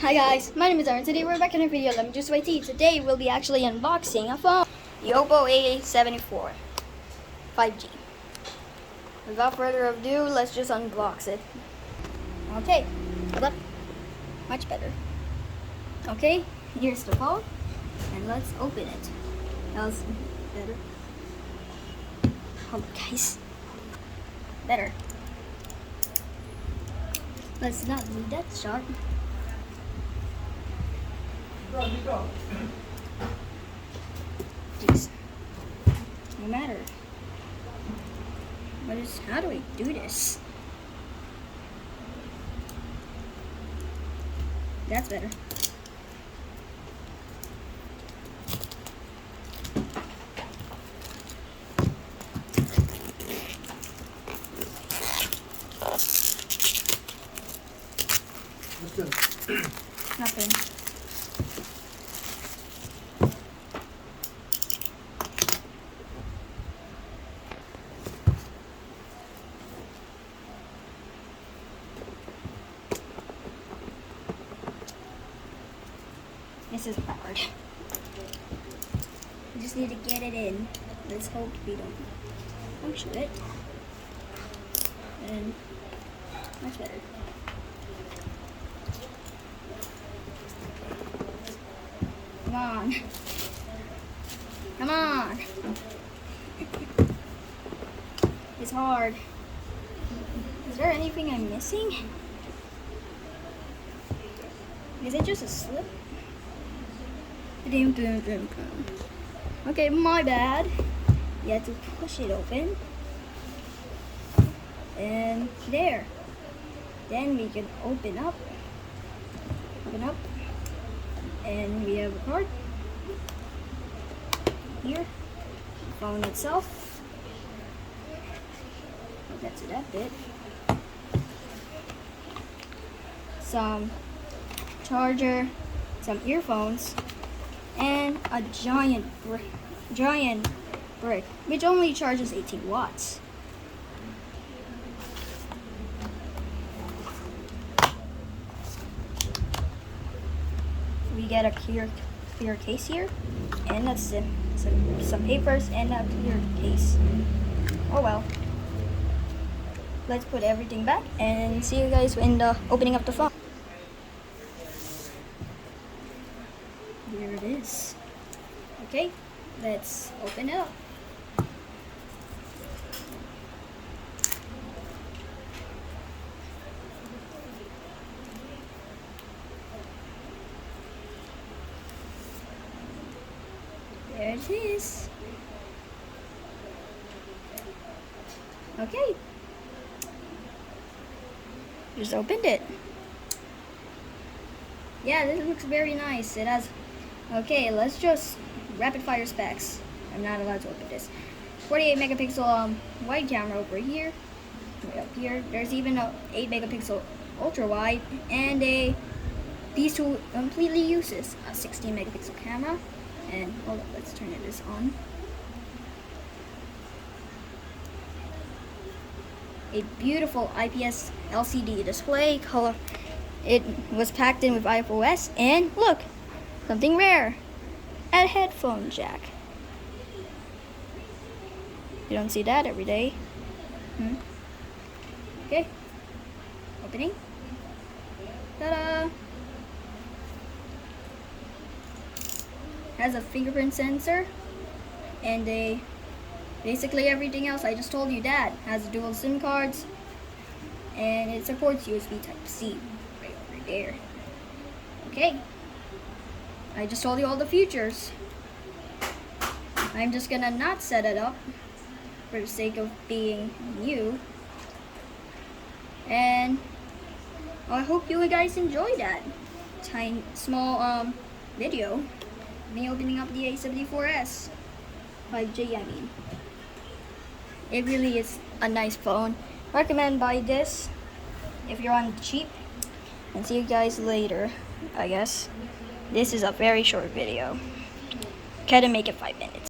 Hi guys, my name is Aaron. Today we're back in a video. Let me JuiceYT. Today we'll be actually unboxing a phone, the Oppo A74 5G. Without further ado, let's just unbox it. Okay, hold up. Much better. Okay, here's the phone, and let's open it. How's better? Oh, guys, better. Let's not do that sharp. Jeez. No matter. How do I do this? That's better. Nothing. This is hard. We just need to get it in. Let's hope we don't puncture it. And much better. Come on. Come on. It's hard. Is there anything I'm missing? Is it just a slip? Okay, my bad. You have to push it open. And there. Then we can open up. And we have a card. Here. Phone itself. I'll get to that bit. Some charger, some earphones, and a giant brick, which only charges 18 watts. We get a clear case here, and that's some papers and a clear case. Oh well. Let's put everything back and see you guys in the opening up the phone. Here it is. Okay, let's open it up. There it is. Okay. Just opened it. Yeah, this looks very nice. It has. Okay, let's just rapid fire specs. I'm not allowed to open this. 48 megapixel wide camera over here. Right up here. There's even a 8 megapixel ultra wide, and these two completely uses a 16 megapixel camera. And hold up, let's turn this on. A beautiful IPS LCD display color. It was packed in with iOS, and look, something rare, a headphone jack. You don't see that every day. Okay, opening. Ta-da! Has a fingerprint sensor, and basically everything else I just told you. That has dual SIM cards, and it supports USB Type-C right over there. Okay, I just told you all the features. I'm just gonna not set it up for the sake of being new, and I hope you guys enjoy that small video. Me opening up the A74s 5G, I mean. It really is a nice phone. Recommend buy this if you're on the cheap. And see you guys later, I guess. This is a very short video. Try to make it 5 minutes.